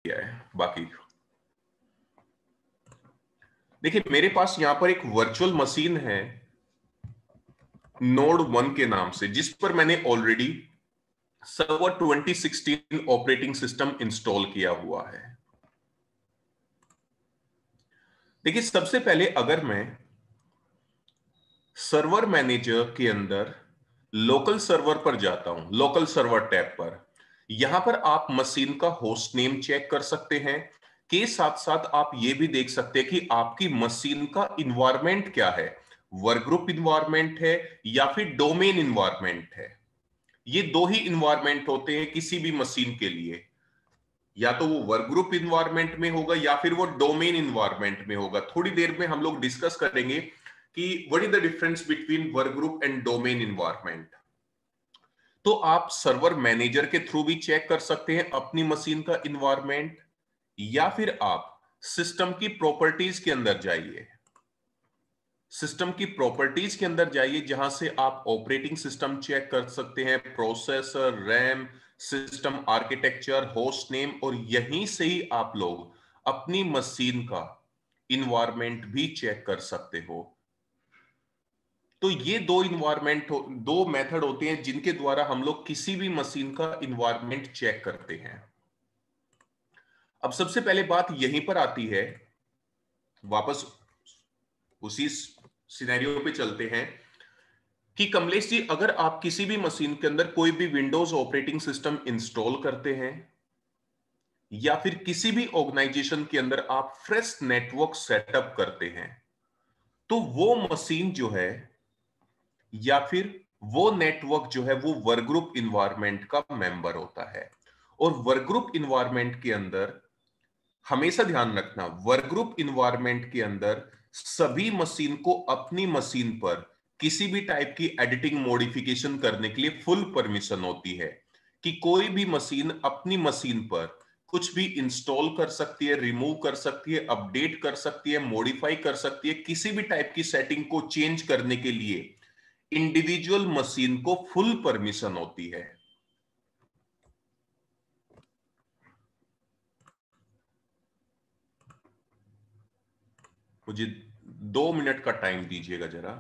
किया है बाकी। देखिए मेरे पास यहां पर एक वर्चुअल मशीन है नोड 1 के नाम से, जिस पर मैंने already server 2016 operating system install किया हुआ है। देखिए सबसे पहले अगर मैं सर्वर मैनेजर के अंदर लोकल सर्वर पर जाता हूं, लोकल सर्वर टैब पर, यहां पर आप मशीन का होस्ट नेम चेक कर सकते हैं, के साथ साथ आप यह भी देख सकते हैं कि आपकी मशीन का इन्वायरमेंट क्या है, वर्कग्रुप इन्वायरमेंट है या फिर डोमेन इन्वायरमेंट है। ये दो ही इन्वायरमेंट होते हैं किसी भी मशीन के लिए, या तो वो वर्क ग्रुप इन्वायरमेंट में होगा या फिर वो डोमेन इन्वायरमेंट में होगा। थोड़ी देर में हम लोग डिस्कस करेंगे कि what is the difference between work group and domain environment. तो आप सर्वर मैनेजर के थ्रू भी चेक कर सकते हैं अपनी मशीन का इन्वायरमेंट, या फिर आप सिस्टम की प्रॉपर्टीज के अंदर जाइए, सिस्टम की प्रॉपर्टीज के अंदर जाइए जहां से आप ऑपरेटिंग सिस्टम चेक कर सकते हैं, processor, RAM, system architecture, host name, और यहीं से ही आप लोग अपनी मशीन का इन्वायरमेंट भी चेक कर सकते हो। तो ये दो मेथड होते हैं जिनके द्वारा हम लोग किसी भी मशीन का इन्वायरमेंट चेक करते हैं। अब सबसे पहले बात यहीं पर आती है, वापस उसी सिनेरियो पे चलते हैं कि कमलेश जी, अगर आप किसी भी मशीन के अंदर कोई भी विंडोज ऑपरेटिंग सिस्टम इंस्टॉल करते हैं या फिर किसी भी ऑर्गेनाइजेशन के अंदर आप फ्रेश नेटवर्क सेटअप करते हैं, तो वो मशीन जो है या फिर वो नेटवर्क जो है वो वर्क ग्रुप इन्वायरमेंट का मेंबर होता है। और वर्क ग्रुप इन्वायरमेंट के अंदर हमेशा ध्यान रखना, वर्क ग्रुप इन्वायरमेंट के अंदर सभी मशीन को अपनी मशीन पर किसी भी टाइप की एडिटिंग मॉडिफिकेशन करने के लिए फुल परमिशन होती है, कि कोई भी मशीन अपनी मशीन पर कुछ भी इंस्टॉल कर सकती है, रिमूव कर सकती है, अपडेट कर सकती है, मॉडिफाई कर सकती है। किसी भी टाइप की सेटिंग को चेंज करने के लिए इंडिविजुअल मशीन को फुल परमिशन होती है। मुझे 2 मिनट का टाइम दीजिएगा जरा।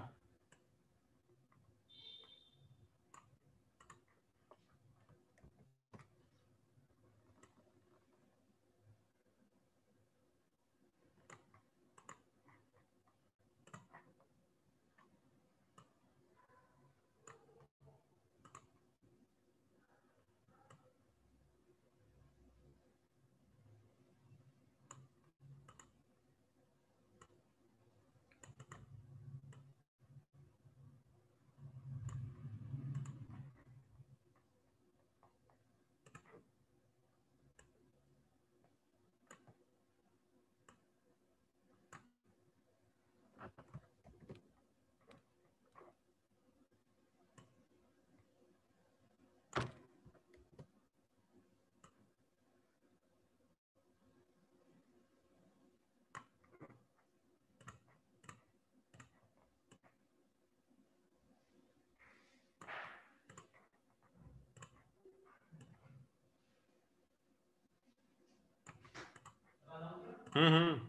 हम्म।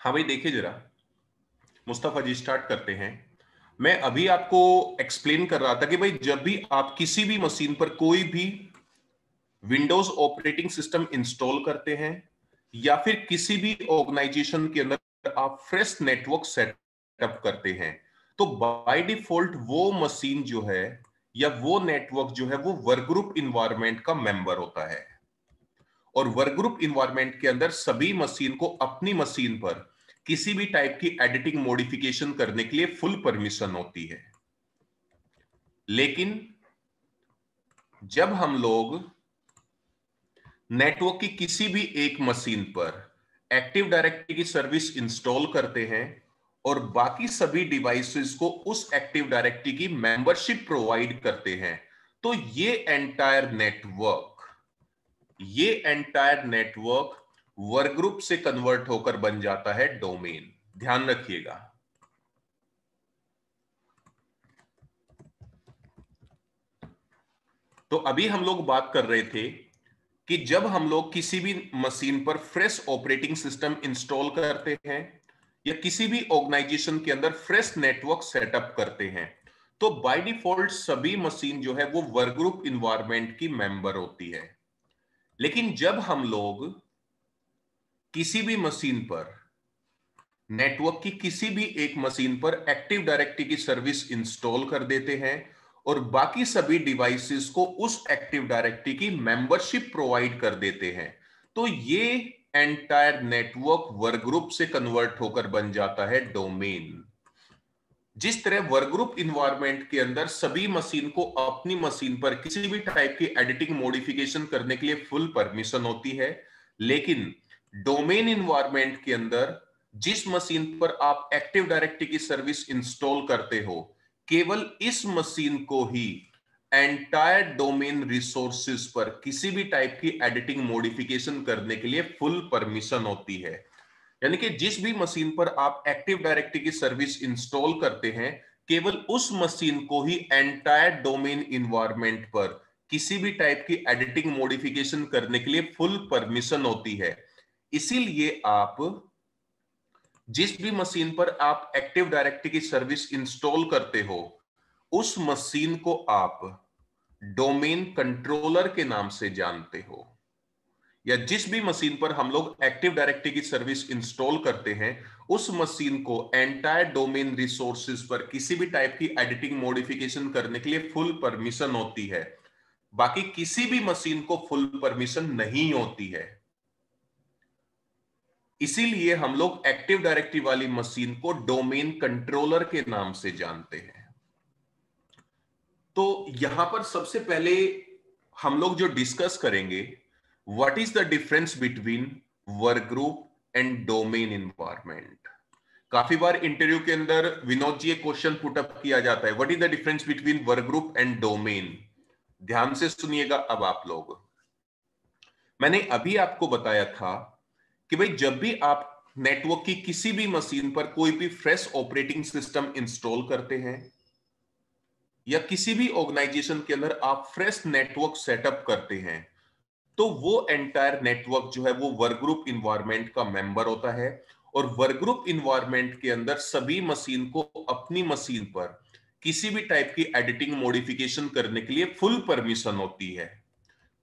हाँ भाई देखिए जरा, मुस्तफा जी स्टार्ट करते हैं। मैं अभी आपको एक्सप्लेन कर रहा था कि भाई जब भी आप किसी भी मशीन पर कोई भी विंडोज ऑपरेटिंग सिस्टम इंस्टॉल करते हैं या फिर किसी भी ऑर्गेनाइजेशन के अंदर आप फ्रेश नेटवर्क सेटअप करते हैं, तो बाय डिफॉल्ट वो मशीन जो है या वो नेटवर्क जो है वो वर्क ग्रुप इन्वायरमेंट का मेंबर होता है। और वर्क ग्रुप इन्वायरमेंट के अंदर सभी मशीन को अपनी मशीन पर किसी भी टाइप की एडिटिंग मॉडिफिकेशन करने के लिए फुल परमिशन होती है। लेकिन जब हम लोग नेटवर्क की किसी भी एक मशीन पर एक्टिव डायरेक्टरी की सर्विस इंस्टॉल करते हैं और बाकी सभी डिवाइसेस को उस एक्टिव डायरेक्टरी की मेंबरशिप प्रोवाइड करते हैं, तो ये एंटायर नेटवर्क वर्क ग्रुप से कन्वर्ट होकर बन जाता है डोमेन। ध्यान रखिएगा। तो अभी हम लोग बात कर रहे थे कि जब हम लोग किसी भी मशीन पर फ्रेश ऑपरेटिंग सिस्टम इंस्टॉल करते हैं या किसी भी ऑर्गेनाइजेशन के अंदर फ्रेश नेटवर्क सेटअप करते हैं, तो बाय डिफॉल्ट सभी मशीन जो है वो वर्क ग्रुप इन्वायरमेंट की मेंबर होती है। लेकिन जब हम लोग किसी भी मशीन पर नेटवर्क की किसी भी एक मशीन पर एक्टिव डायरेक्टरी की सर्विस इंस्टॉल कर देते हैं और बाकी सभी डिवाइसेस को उस एक्टिव डायरेक्टरी की मेंबरशिप प्रोवाइड कर देते हैं, तो ये एंटायर नेटवर्क वर्क ग्रुप से कन्वर्ट होकर बन जाता है डोमेन। जिस तरह वर्क ग्रुप इन्वायरमेंट के अंदर सभी मशीन को अपनी मशीन पर किसी भी टाइप की एडिटिंग मॉडिफिकेशन करने के लिए फुल परमिशन होती है, लेकिन डोमेन इन्वायरमेंट के अंदर जिस मशीन पर आप एक्टिव डायरेक्टरी की सर्विस इंस्टॉल करते हो, केवल इस मशीन को ही एंटायर डोमेन रिसोर्सेज पर किसी भी टाइप की एडिटिंग मॉडिफिकेशन करने के लिए फुल परमिशन होती है। यानी कि जिस भी मशीन पर आप एक्टिव डायरेक्टरी की सर्विस इंस्टॉल करते हैं, केवल उस मशीन को ही एंटायर डोमेन इन्वायरमेंट पर किसी भी टाइप की एडिटिंग मॉडिफिकेशन करने के लिए फुल परमिशन होती है। इसीलिए आप जिस भी मशीन पर आप एक्टिव डायरेक्टरी की सर्विस इंस्टॉल करते हो, उस मशीन को आप डोमेन कंट्रोलर के नाम से जानते हो। या जिस भी मशीन पर हम लोग एक्टिव डायरेक्टरी की सर्विस इंस्टॉल करते हैं, उस मशीन को एंटायर डोमेन रिसोर्सेज पर किसी भी टाइप की एडिटिंग मॉडिफिकेशन करने के लिए फुल परमिशन होती है। बाकी किसी भी मशीन को फुल परमिशन नहीं होती है। इसीलिए हम लोग एक्टिव डायरेक्टरी वाली मशीन को डोमेन कंट्रोलर के नाम से जानते हैं। तो यहां पर सबसे पहले हम लोग जो डिस्कस करेंगे, what is the difference between work group and domain environment. काफी बार इंटरव्यू के अंदर विनोद जी एक क्वेश्चन पुट अप किया जाता है, what is the difference between work group and domain. ध्यान से सुनिएगा अब आप लोग। मैंने अभी आपको बताया था कि भाई जब भी आप नेटवर्क की किसी भी मशीन पर कोई भी फ्रेश ऑपरेटिंग सिस्टम इंस्टॉल करते हैं या किसी भी ऑर्गेनाइजेशन के अंदर आप फ्रेश नेटवर्क सेटअप करते हैं, तो वो एंटायर नेटवर्क जो है वो वर्क ग्रुप इन्वायरमेंट का मेंबर होता है। और वर्क ग्रुप इन्वायरमेंट के अंदर सभी मशीन को अपनी मशीन पर किसी भी टाइप की एडिटिंग मॉडिफिकेशन करने के लिए फुल परमिशन होती है।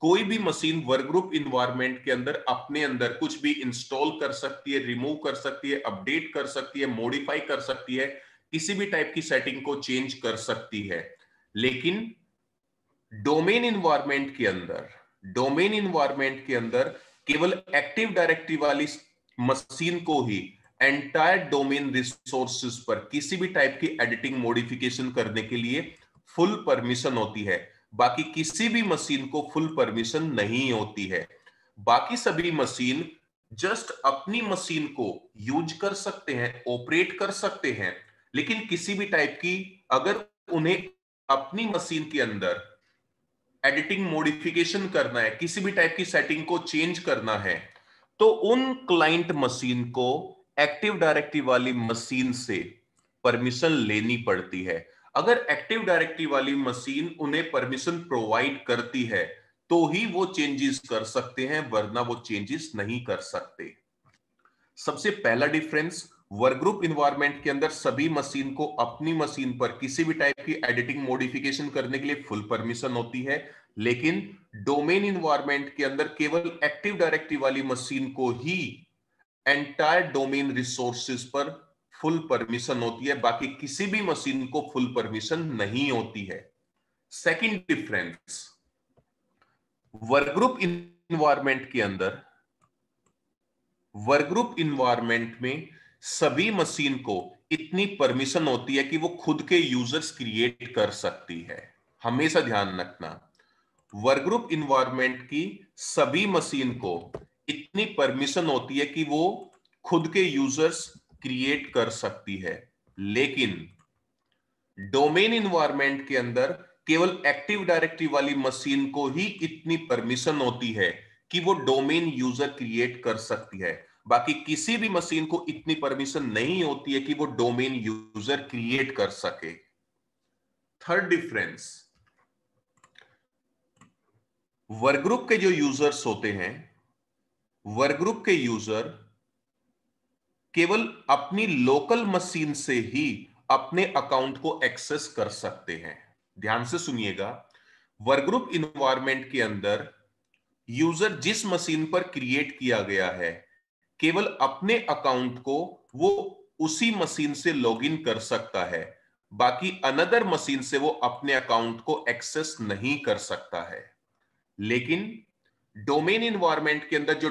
कोई भी मशीन वर्क ग्रुप इन्वायरमेंट के अंदर अपने अंदर कुछ भी इंस्टॉल कर सकती है, रिमूव कर सकती है, अपडेट कर सकती है, मॉडिफाई कर सकती है, किसी भी टाइप की सेटिंग को चेंज कर सकती है। लेकिन डोमेन इन्वायरमेंट के अंदर केवल एक्टिव डायरेक्टरी वाली मशीन को ही एंटायर डोमेन रिसोर्सेज पर किसी भी टाइप की एडिटिंग मॉडिफिकेशन करने के लिए फुल परमिशन होती है। बाकी किसी भी मशीन को फुल परमिशन नहीं होती है। बाकी सभी मशीन जस्ट अपनी मशीन को यूज कर सकते हैं, ऑपरेट कर सकते हैं, लेकिन किसी भी टाइप की अगर उन्हें अपनी मशीन के अंदर एडिटिंग मॉडिफिकेशन करना है, किसी भी टाइप की सेटिंग को चेंज करना है, तो उन क्लाइंट मशीन को एक्टिव डायरेक्टरी वाली मशीन से परमिशन लेनी पड़ती है। अगर एक्टिव डायरेक्टरी वाली मशीन उन्हें परमिशन प्रोवाइड करती है तो ही वो चेंजेस कर सकते हैं, वरना वो चेंजेस नहीं कर सकते। सबसे पहला डिफरेंस, वर्क ग्रुप इन्वायरमेंट के अंदर सभी मशीन को अपनी मशीन पर किसी भी टाइप की एडिटिंग मॉडिफिकेशन करने के लिए फुल परमिशन होती है, लेकिन डोमेन इन्वायरमेंट के अंदर केवल एक्टिव डायरेक्टरी वाली मशीन को ही एंटायर डोमेन रिसोर्सेज पर फुल परमिशन होती है। बाकी किसी भी मशीन को फुल परमिशन नहीं होती है। सेकंड डिफरेंस, वर्कग्रुप इन्वायरमेंट के अंदर, वर्कग्रुप इन्वायरमेंट में सभी मशीन को इतनी परमिशन होती है कि वो खुद के यूजर्स क्रिएट कर सकती है। हमेशा ध्यान रखना, वर्कग्रुप इन्वायरमेंट की सभी मशीन को इतनी परमिशन होती है कि वो खुद के यूजर्स क्रिएट कर सकती है, लेकिन डोमेन इन्वायरमेंट के अंदर केवल एक्टिव डायरेक्टरी वाली मशीन को ही इतनी परमिशन होती है कि वो डोमेन यूजर क्रिएट कर सकती है। बाकी किसी भी मशीन को इतनी परमिशन नहीं होती है कि वो डोमेन यूजर क्रिएट कर सके। थर्ड डिफरेंस, वर्कग्रुप के जो यूजर्स होते हैं, वर्कग्रुप के यूजर केवल अपनी लोकल मशीन से ही अपने अकाउंट को एक्सेस कर सकते हैं। ध्यान से सुनिएगा, वर्कग्रुप इन्वायरमेंट के अंदर यूजर जिस मशीन पर क्रिएट किया गया है, केवल अपने अकाउंट को वो उसी मशीन से लॉगिन कर सकता है, बाकी अनदर मशीन से वो अपने अकाउंट को एक्सेस नहीं कर सकता है। लेकिन डोमेन इन्वायरमेंट के अंदर जो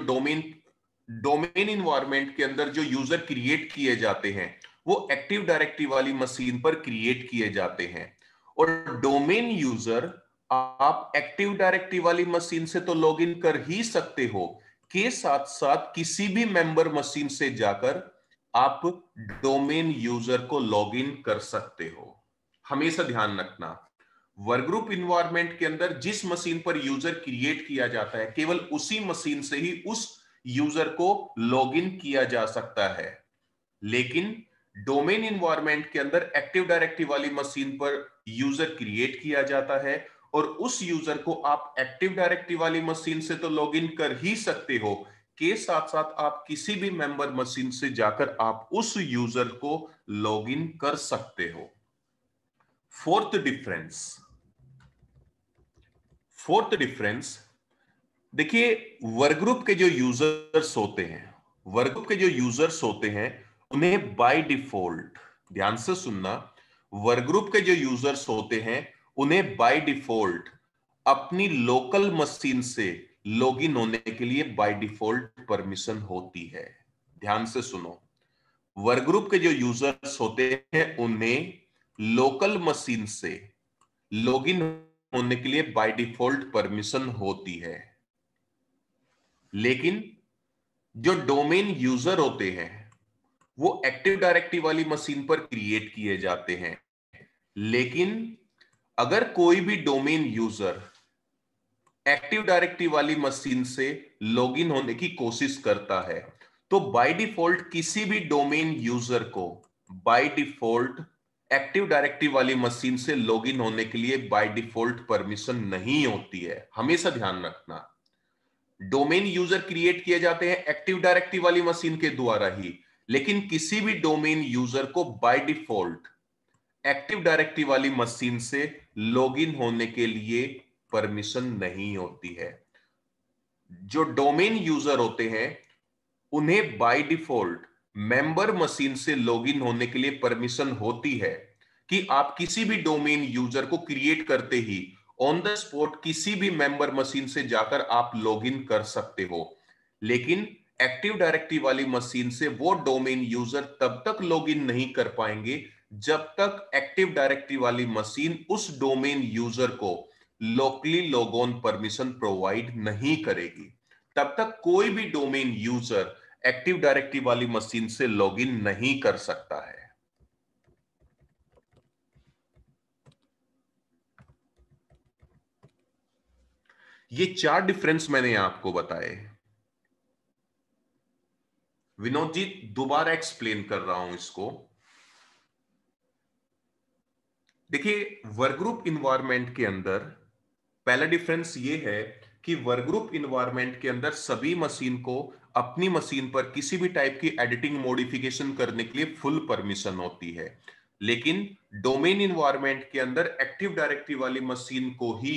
डोमेन इन्वायरमेंट के अंदर जो यूजर क्रिएट किए जाते हैं, वो एक्टिव डायरेक्टरी वाली मशीन पर क्रिएट किए जाते हैं। और डोमेन यूजर आप एक्टिव डायरेक्टरी वाली मशीन से तो लॉगिन कर ही सकते हो, के साथ साथ किसी भी मेंबर मशीन से जाकर आप डोमेन यूजर को लॉगिन कर सकते हो। हमेशा ध्यान रखना, वर्कग्रुप इन्वायरमेंट के अंदर जिस मशीन पर यूजर क्रिएट किया जाता है, केवल उसी मशीन से ही उस यूजर को लॉगिन किया जा सकता है। लेकिन डोमेन इन्वायरमेंट के अंदर एक्टिव डायरेक्टरी वाली मशीन पर यूजर क्रिएट किया जाता है, और उस यूजर को आप एक्टिव डायरेक्टरी वाली मशीन से तो लॉगिन कर ही सकते हो, के साथ साथ आप किसी भी मेंबर मशीन से जाकर आप उस यूजर को लॉगिन कर सकते हो। फोर्थ डिफरेंस, फोर्थ डिफरेंस देखिए, वर्कग्रुप के जो यूजर्स होते हैं, वर्कग्रुप के जो यूजर्स होते हैं, उन्हें बाय डिफॉल्ट, ध्यान से सुनना, वर्कग्रुप के जो यूजर्स होते हैं उन्हें बाय डिफॉल्ट अपनी लोकल मशीन से लॉगिन होने के लिए बाय डिफॉल्ट परमिशन होती है। ध्यान से सुनो, वर्कग्रुप के जो यूजर्स होते हैं उन्हें लोकल मशीन से लॉगिन होने के लिए बाय डिफॉल्ट परमिशन होती है। लेकिन जो डोमेन यूजर होते हैं वो एक्टिव डायरेक्टरी वाली मशीन पर क्रिएट किए जाते हैं। लेकिन अगर कोई भी डोमेन यूजर एक्टिव डायरेक्टरी वाली मशीन से लॉगिन होने की कोशिश करता है, तो बाय डिफॉल्ट किसी भी डोमेन यूजर को बाय डिफॉल्ट एक्टिव डायरेक्टरी वाली मशीन से लॉगिन होने के लिए बाय डिफॉल्ट परमिशन नहीं होती है। हमेशा ध्यान रखना, डोमेन यूजर क्रिएट किए जाते हैं एक्टिव डायरेक्टरी वाली मशीन के द्वारा ही, लेकिन किसी भी डोमेन यूजर को बाय डिफॉल्ट एक्टिव डायरेक्टरी वाली मशीन से लॉगिन होने के लिए परमिशन नहीं होती है। जो डोमेन यूजर होते हैं उन्हें बाय डिफॉल्ट मेंबर मशीन से लॉगिन होने के लिए परमिशन होती है कि आप किसी भी डोमेन यूजर को क्रिएट करते ही ऑन द स्पॉट किसी भी मेंबर मशीन से जाकर आप लॉगिन कर सकते हो। लेकिन एक्टिव डायरेक्टरी वाली मशीन से वो डोमेन यूजर तब तक लॉगिन नहीं कर पाएंगे जब तक एक्टिव डायरेक्टरी वाली मशीन उस डोमेन यूजर को locally log on permission provide नहीं करेगी। तब तक कोई भी डोमेन यूजर एक्टिव डायरेक्टरी वाली मशीन से लॉगिन नहीं कर सकता है। ये 4 डिफरेंस मैंने आपको बताए। विनोद जी, दोबारा एक्सप्लेन कर रहा हूं इसको। देखिए, वर्कग्रुप इन्वायरमेंट के अंदर पहला डिफरेंस ये है कि वर्कग्रुप इन्वायरमेंट के अंदर सभी मशीन को अपनी मशीन पर किसी भी टाइप की एडिटिंग मॉडिफिकेशन करने के लिए फुल परमिशन होती है। लेकिन डोमेन इन्वायरमेंट के अंदर एक्टिव डायरेक्टरी वाली मशीन को ही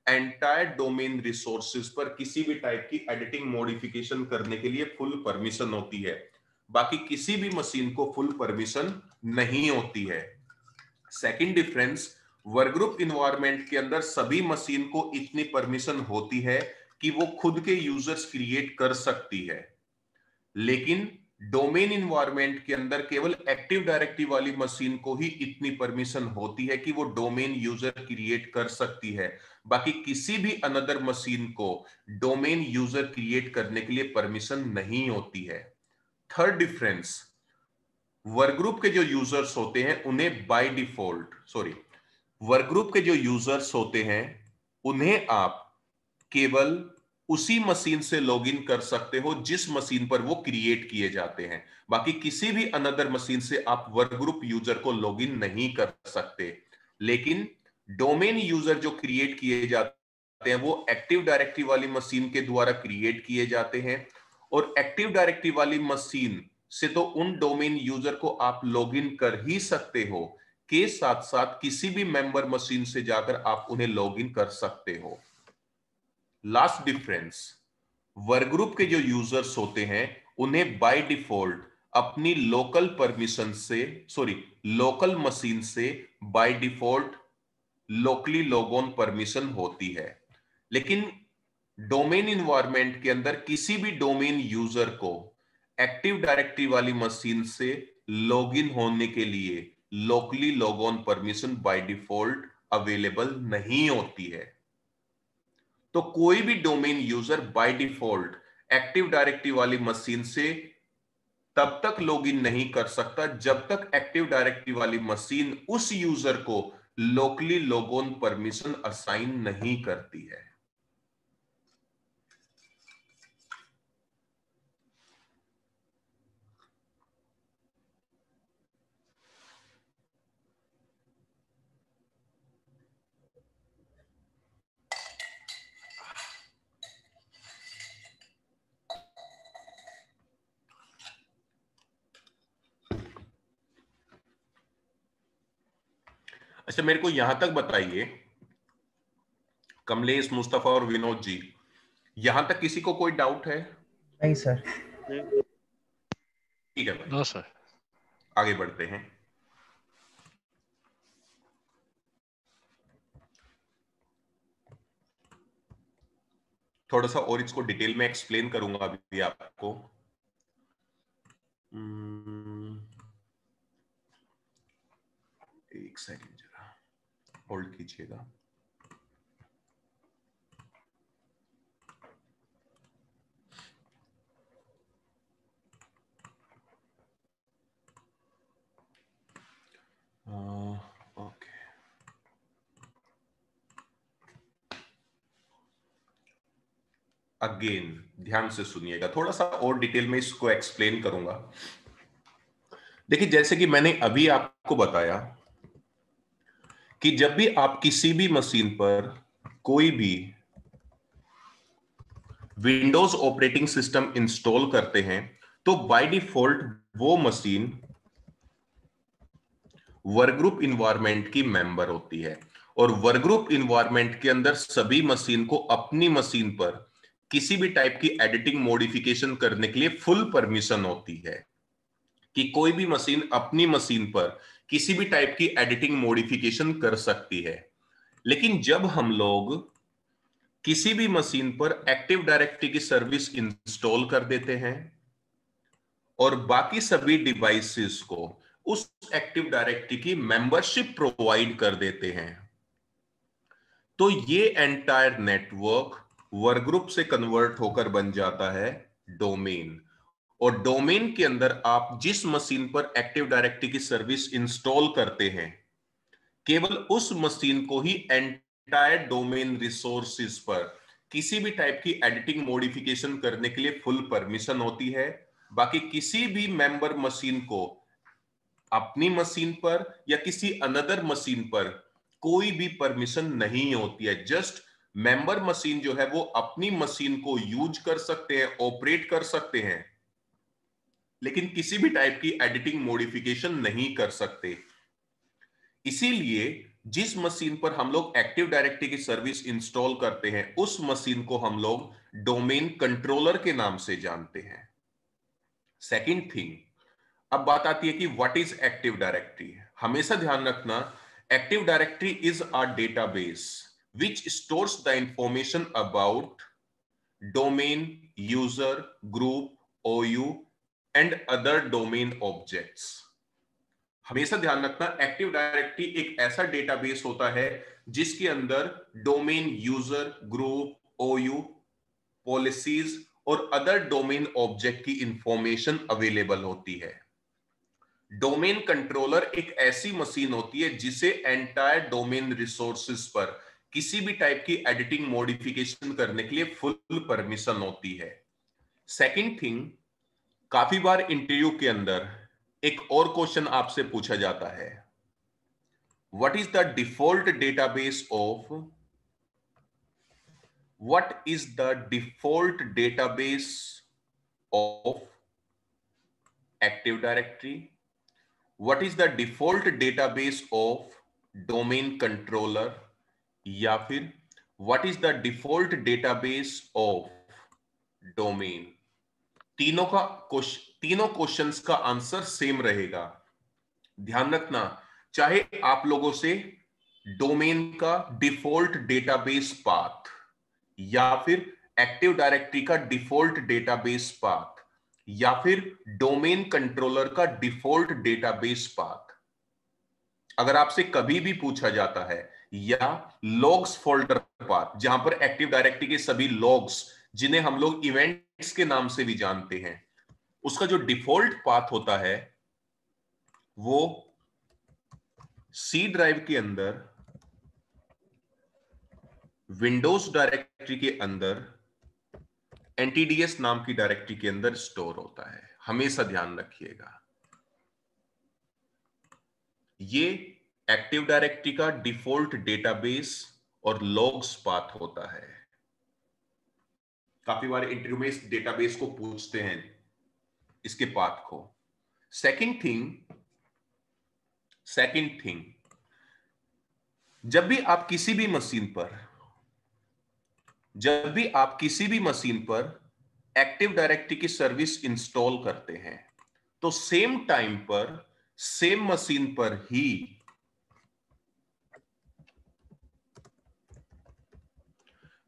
एंटायर डोमेन रिसोर्सेज पर किसी भी टाइप की एडिटिंग मॉडिफिकेशन करने के लिए फुल परमिशन होती है, बाकी किसी भी मशीन को फुल परमिशन नहीं होती है। Second difference, work group environment के अंदर सभी मशीन को इतनी परमिशन होती है कि वो खुद के यूजर्स क्रिएट कर सकती है, लेकिन डोमेन इन्वायरमेंट के अंदर केवल एक्टिव डायरेक्टरी वाली मशीन को ही इतनी परमिशन होती है कि वो डोमेन यूजर क्रिएट कर सकती है। बाकी किसी भी अनदर मशीन को डोमेन यूजर क्रिएट करने के लिए परमिशन नहीं होती है। थर्ड डिफरेंस, वर्क ग्रुप के जो यूजर्स होते हैं उन्हें बाय डिफॉल्ट वर्क ग्रुप के जो यूजर्स होते हैं उन्हें आप केवल उसी मशीन से लॉगिन कर सकते हो जिस मशीन पर वो क्रिएट किए जाते हैं। बाकी किसी भी अनदर मशीन से आप वर्क ग्रुप यूजर को लॉगिन नहीं कर सकते। लेकिन डोमेन यूजर जो क्रिएट किए जाते हैं वो एक्टिव डायरेक्टरी वाली मशीन के द्वारा क्रिएट किए जाते हैं, और एक्टिव डायरेक्टरी वाली मशीन से तो उन डोमेन यूजर को आप लॉगिन कर ही सकते हो, के साथ साथ किसी भी मेंबर मशीन से जाकर आप उन्हें लॉगिन कर सकते हो। लास्ट डिफरेंस, वर्क ग्रुप के जो यूजर्स होते हैं उन्हें बाय डिफॉल्ट अपनी लोकल मशीन से by default locally log on permission होती है। लेकिन डोमेन इन्वायरमेंट के अंदर किसी भी डोमेन यूजर को एक्टिव डायरेक्टरी वाली मशीन से लॉगिन होने के लिए locally log on permission by default available नहीं होती है। तो कोई भी domain user by default active directory वाली मशीन से तब तक लॉगिन नहीं कर सकता जब तक एक्टिव डायरेक्टरी वाली मशीन उस यूजर को locally log on permission assign नहीं करती है। अच्छा, मेरे को यहां तक बताइए कमलेश, मुस्तफा और विनोद जी, यहां तक किसी को कोई डाउट है? नहीं सर। ठीक है भाई, नो सर। आगे बढ़ते हैं। थोड़ा सा और इसको डिटेल में एक्सप्लेन करूंगा अभी आपको। एक सेकंड जरा होल्ड कीजिएगा। ओके, अगेन ध्यान से सुनिएगा, थोड़ा सा और डिटेल में इसको एक्सप्लेन करूंगा। देखिए, जैसे कि मैंने अभी आपको बताया कि जब भी आप किसी भी मशीन पर कोई भी विंडोज ऑपरेटिंग सिस्टम इंस्टॉल करते हैं तो बाय डिफॉल्ट वो मशीन वर्क ग्रुप इन्वायरमेंट की मेंबर होती है, और वर्क ग्रुप इन्वायरमेंट के अंदर सभी मशीन को अपनी मशीन पर किसी भी टाइप की एडिटिंग मॉडिफिकेशन करने के लिए फुल परमिशन होती है कि कोई भी मशीन अपनी मशीन पर किसी भी टाइप की एडिटिंग मॉडिफिकेशन कर सकती है। लेकिन जब हम लोग किसी भी मशीन पर एक्टिव डायरेक्टरी की सर्विस इंस्टॉल कर देते हैं और बाकी सभी डिवाइसेस को उस एक्टिव डायरेक्टरी की मेंबरशिप प्रोवाइड कर देते हैं, तो ये एंटायर नेटवर्क वर्क ग्रुप से कन्वर्ट होकर बन जाता है डोमेन। और डोमेन के अंदर आप जिस मशीन पर एक्टिव डायरेक्टरी की सर्विस इंस्टॉल करते हैं केवल उस मशीन को ही एंटायर डोमेन रिसोर्सेज पर किसी भी टाइप की एडिटिंग मॉडिफिकेशन करने के लिए फुल परमिशन होती है। बाकी किसी भी मेंबर मशीन को अपनी मशीन पर या किसी अनदर मशीन पर कोई भी परमिशन नहीं होती है। जस्ट मेंबर मशीन जो है वो अपनी मशीन को यूज कर सकते हैं, ऑपरेट कर सकते हैं, लेकिन किसी भी टाइप की एडिटिंग मॉडिफिकेशन नहीं कर सकते। इसीलिए जिस मशीन पर हम लोग एक्टिव डायरेक्टरी की सर्विस इंस्टॉल करते हैं उस मशीन को हम लोग डोमेन कंट्रोलर के नाम से जानते हैं। सेकंड थिंग, अब बात आती है कि व्हाट इज एक्टिव डायरेक्टरी। हमेशा ध्यान रखना, Active Directory is a database which stores the information about domain, user, group, OU and other domain objects. हमेशा ध्यान रखना, एक्टिव डायरेक्टरी एक ऐसा डेटाबेस होता है जिसके अंदर domain, user, group, OU, policies और अदर डोमेन ऑब्जेक्ट की इंफॉर्मेशन अवेलेबल होती है। डोमेन कंट्रोलर एक ऐसी मशीन होती है जिसे एंटायर डोमेन रिसोर्सेज पर किसी भी टाइप की एडिटिंग, मॉडिफिकेशन करने के लिए फुल परमिशन होती है। सेकंड थिंग, काफी बार इंटरव्यू के अंदर एक और क्वेश्चन आपसे पूछा जाता है, what is the default database of, what is the default database of active directory, what is the default database of domain controller, या फिर what is the default database of domain. तीनों क्वेश्चंस का answer same रहेगा। ध्यान रखना, चाहे आप लोगों से डोमेन का डिफॉल्ट डेटाबेस पाथ या फिर एक्टिव डायरेक्टरी का डिफॉल्ट डेटाबेस पाथ या फिर डोमेन कंट्रोलर का डिफॉल्ट डेटाबेस पाथ, अगर आपसे कभी भी पूछा जाता है, या लॉग्स फोल्डर पाथ जहां पर एक्टिव डायरेक्टरी के सभी लॉग्स, जिन्हें हम लोग इवेंट्स के नाम से भी जानते हैं, उसका जो डिफॉल्ट पाथ होता है वो सी ड्राइव के अंदर, विंडोज डायरेक्टरी के अंदर, एनटीडीएस नाम की डायरेक्टरी के अंदर स्टोर होता है। हमेशा ध्यान रखिएगा, ये एक्टिव डायरेक्टरी का डिफॉल्ट डेटाबेस और लॉग्स पाथ होता है। काफी बार इंटरव्यू में इस डेटाबेस को पूछते हैं, इसके पाथ को। सेकंड थिंग, जब भी आप किसी भी मशीन पर एक्टिव डायरेक्टरी की सर्विस इंस्टॉल करते हैं, तो सेम टाइम पर सेम मशीन पर ही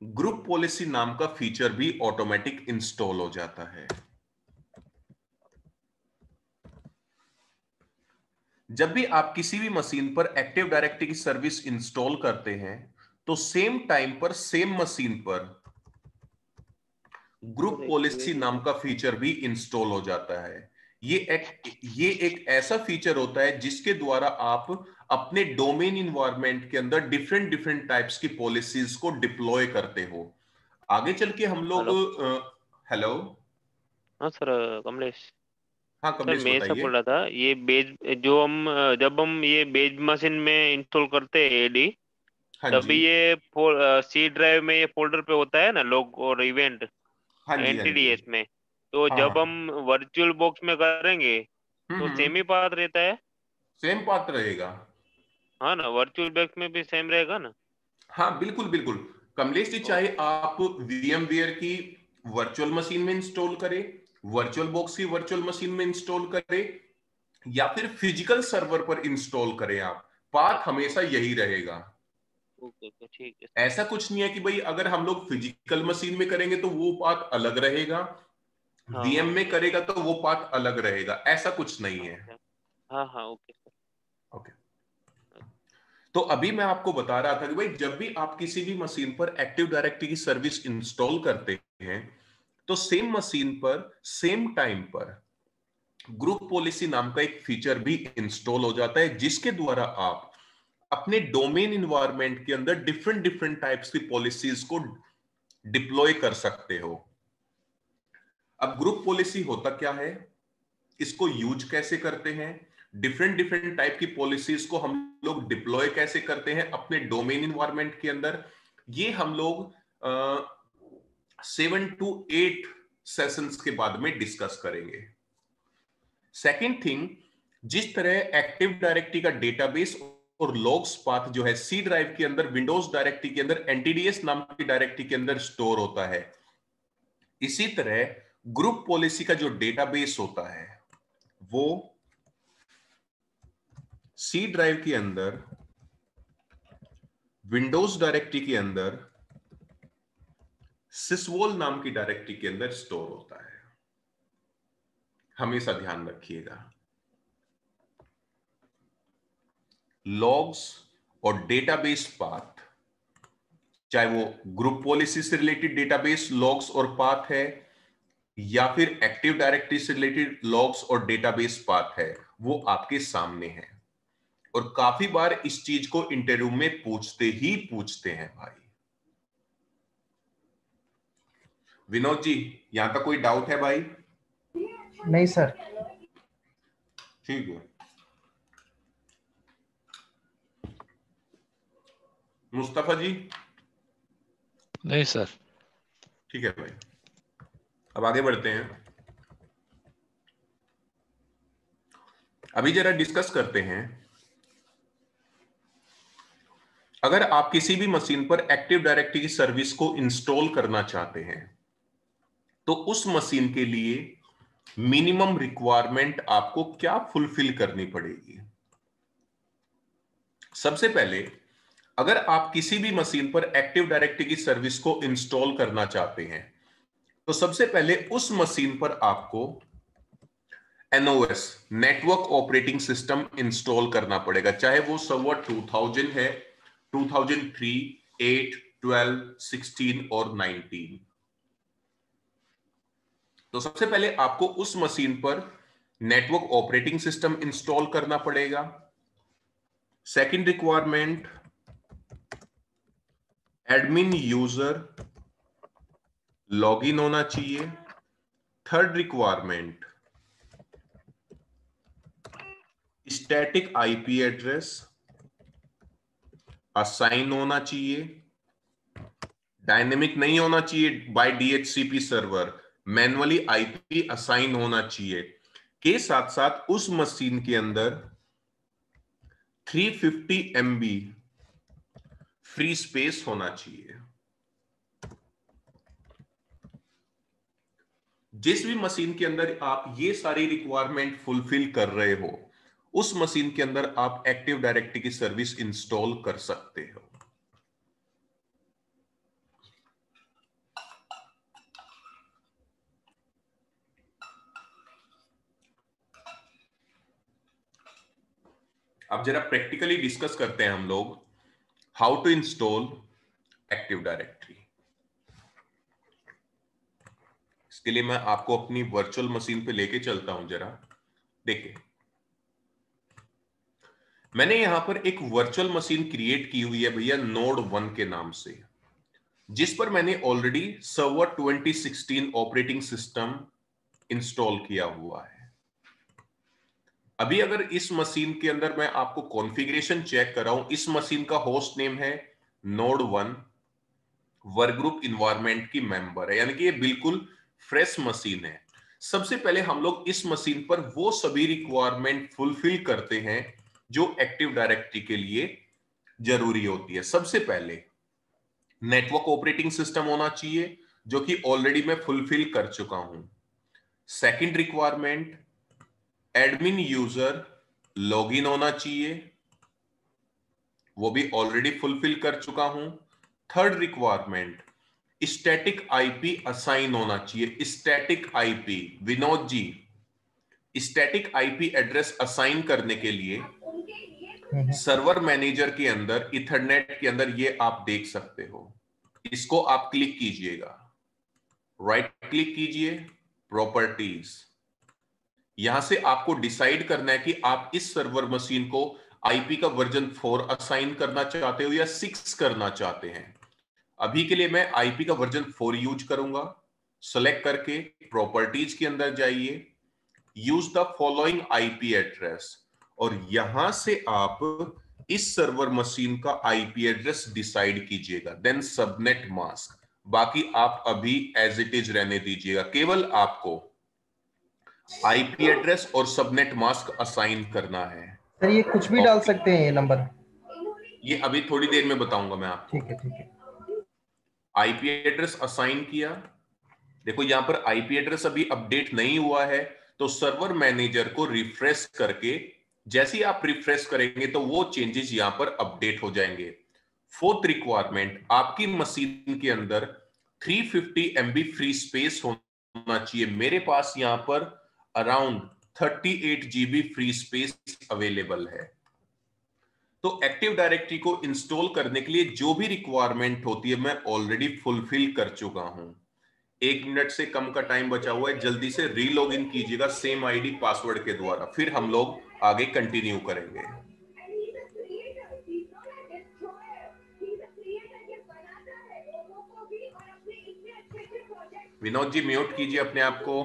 ग्रुप पॉलिसी नाम का फीचर भी ऑटोमेटिक इंस्टॉल हो जाता है। जब भी आप किसी भी मशीन पर एक्टिव डायरेक्टरी की सर्विस इंस्टॉल करते हैं, तो सेम टाइम पर सेम मशीन पर ग्रुप पॉलिसी नाम का फीचर भी इंस्टॉल हो जाता है। ये एक ऐसा फीचर होता है जिसके द्वारा आप अपने डोमेन इन्वायरमेंट के अंदर डिफरेंट टाइप्स की पॉलिसीज को डिप्लॉय करते हो। आगे चल के हम लोग, हेलो, हाँ सर, कमलेश। हाँ सर कमलेश मैं ऐसा बताइए। बोल रहा था, ये बेज जो हम जब हम ये बेज मशीन में इंस्टॉल करते हैं एडी, हाँ जी, तभी ये सी ड्राइव में ये फोल्डर पे होता है ना लॉग और इवेंट हाँ जी, हाँ जी, एनटीडीएस में। तो हाँ जब हाँ, हम वर्चुअल बॉक्स में करेंगे तो सेम ही पाथ रहता है। सेम पाथ रहेगा। हाँ ना, वर्चुअल बॉक्स में भी सेम रहेगा ना। हाँ बिल्कुल बिल्कुल। कमलेश जी, चाहे आप VMware की वर्चुअल मशीन में इंस्टॉल करें, वर्चुअल बॉक्स की वर्चुअल मशीन में इंस्टॉल करें, या फिर फिजिकल सर्वर पर इंस्टॉल करें, आप पाथ हमेशा यही रहेगा। ओके ओके, ठीक है। ऐसा कुछ नहीं है कि भाई अगर हम लोग फिजिकल मशीन में करेंगे तो वो पाथ अलग रहेगा, हाँ VM हाँ में करेगा तो वो पाथ अलग रहेगा, ऐसा कुछ नहीं है। हाँ हाँ हाँ, ओके सर। ओके, तो अभी मैं आपको बता रहा था कि भाई जब भी आप किसी भी मशीन पर एक्टिव डायरेक्टरी की सर्विस इंस्टॉल करते हैं, तो सेम मशीन पर सेम टाइम पर ग्रुप पॉलिसी नाम का एक फीचर भी इंस्टॉल हो जाता है, जिसके द्वारा आप अपने डोमेन इन्वायरमेंट के अंदर डिफरेंट टाइप्स की पॉलिसीज को डिप्लॉय कर सकते हो। अब ग्रुप पॉलिसी होता क्या है, इसको यूज कैसे करते हैं, डिफरेंट टाइप की पॉलिसीज को हम लोग डिप्लॉय कैसे करते हैं अपने डोमेन इन्वायरमेंट के अंदर, ये हम लोग 7 to 8 सेशंस के बाद में डिस्कस करेंगे। सेकेंड थिंग, जिस तरह एक्टिव डायरेक्टरी का डेटाबेस और लॉग्स पाथ जो है सी ड्राइव के अंदर, विंडोज डायरेक्टरी के अंदर, एनटीडीएस नाम की डायरेक्टरी के अंदर स्टोर होता है, इसी तरह ग्रुप पॉलिसी का जो डेटाबेस होता है वो सी ड्राइव के अंदर विंडोज डायरेक्टरी के अंदर सिसवोल नाम की डायरेक्टरी के अंदर स्टोर होता है, हमेशा ध्यान रखिएगा। लॉग्स और डेटाबेस पाथ, चाहे वो ग्रुप पॉलिसी से रिलेटेड डेटाबेस लॉग्स और पाथ है या फिर एक्टिव डायरेक्टरी से रिलेटेड लॉग्स और डेटाबेस पाथ है, वो आपके सामने है। और काफी बार इस चीज को इंटरव्यू में पूछते हैं भाई। विनोद जी, यहां तक कोई डाउट है भाई? नहीं सर। ठीक है। मुस्तफा जी? नहीं सर। ठीक है भाई, अब आगे बढ़ते हैं। अभी जरा डिस्कस करते हैं, अगर आप किसी भी मशीन पर एक्टिव डायरेक्टरी की सर्विस को इंस्टॉल करना चाहते हैं तो उस मशीन के लिए मिनिमम रिक्वायरमेंट आपको क्या फुलफिल करनी पड़ेगी। सबसे पहले, अगर आप किसी भी मशीन पर एक्टिव डायरेक्टरी की सर्विस को इंस्टॉल करना चाहते हैं तो सबसे पहले उस मशीन पर आपको NOS, network operating system install करना पड़ेगा, चाहे वो सर्वर 2000 है, 2003, 8, 12, 16 और 19। तो सबसे पहले आपको उस मशीन पर नेटवर्क ऑपरेटिंग सिस्टम इंस्टॉल करना पड़ेगा। Second requirement, admin user login होना चाहिए। Third requirement, static IP address assign होना चाहिए, डायनेमिक नहीं होना चाहिए by DHCP server, manually IP assign होना चाहिए। के साथ साथ उस मशीन के अंदर 350 MB फ्री स्पेस होना चाहिए। जिस भी मशीन के अंदर आप ये सारी रिक्वायरमेंट फुलफिल कर रहे हो, उस मशीन के अंदर आप एक्टिव डायरेक्टरी की सर्विस इंस्टॉल कर सकते हो। अब जरा प्रैक्टिकली डिस्कस करते हैं हम लोग, how to install active directory. इसके लिए मैं आपको अपनी वर्चुअल मशीन पे लेके चलता हूं। जरा देखिए, मैंने यहां पर एक वर्चुअल मशीन क्रिएट की हुई है भैया, नोड 1 के नाम से, जिस पर मैंने already server 2016 operating system install किया हुआ है। अभी अगर इस मशीन के अंदर मैं आपको कॉन्फ़िगरेशन चेक कर रहा हूं, इस मशीन का होस्ट नेम है नोड 1, वर्क ग्रुप इन्वायरमेंट की मेंबर है, यानी कि ये बिल्कुल फ्रेश मशीन है। सबसे पहले हम लोग इस मशीन पर वो सभी रिक्वायरमेंट फुलफिल करते हैं जो एक्टिव डायरेक्टरी के लिए जरूरी होती है। सबसे पहले नेटवर्क ऑपरेटिंग सिस्टम होना चाहिए, जो कि ऑलरेडी मैं फुलफिल कर चुका हूं। Second requirement, admin user login होना चाहिए, वो भी ऑलरेडी फुलफिल कर चुका हूं। Third requirement, static IP assign होना चाहिए। Static IP, Vinod ji, static IP address assign करने के लिए सर्वर मैनेजर के अंदर, इथरनेट के अंदर, ये आप देख सकते हो, इसको आप क्लिक कीजिएगा, राइट क्लिक कीजिए, प्रॉपर्टीज। यहां से आपको डिसाइड करना है कि आप इस सर्वर मशीन को आईपी का वर्जन 4 असाइन करना चाहते हो या 6 करना चाहते हैं। अभी के लिए मैं आईपी का वर्जन 4 यूज करूंगा। सेलेक्ट करके प्रॉपर्टीज के अंदर जाइए, use the following IP address, और यहां से आप इस सर्वर मशीन का आईपी एड्रेस डिसाइड कीजिएगा, देन सबनेट मास्क। बाकी आप अभी एज इट इज रहने दीजिएगा, केवल आपको आईपी एड्रेस और सबनेट मास्क असाइन करना है। सर ये कुछ भी डाल सकते हैं ये नंबर? ये अभी थोड़ी देर में बताऊंगा मैं आपको। ठीक है ठीक है। आईपी एड्रेस असाइन किया, देखो यहां पर आईपी एड्रेस अभी अपडेट नहीं हुआ है, तो सर्वर मैनेजर को रिफ्रेश करके, जैसे ही आप रिफ्रेश करेंगे तो वो चेंजेस यहां पर अपडेट हो जाएंगे। फोर्थ रिक्वायरमेंट, आपकी मशीन के अंदर 350 MB फ्री स्पेस होना चाहिए। मेरे पास यहां पर around 38 GB free space available है। तो एक्टिव डायरेक्टरी को इंस्टॉल करने के लिए जो भी रिक्वायरमेंट होती है मैं ऑलरेडी फुलफिल कर चुका हूं। 1 मिनट से कम का टाइम बचा हुआ है, जल्दी से रीलॉग इन कीजिएगा सेम आईडी पासवर्ड के द्वारा, फिर हम लोग आगे कंटिन्यू करेंगे। विनोद जी म्यूट कीजिए अपने आप को।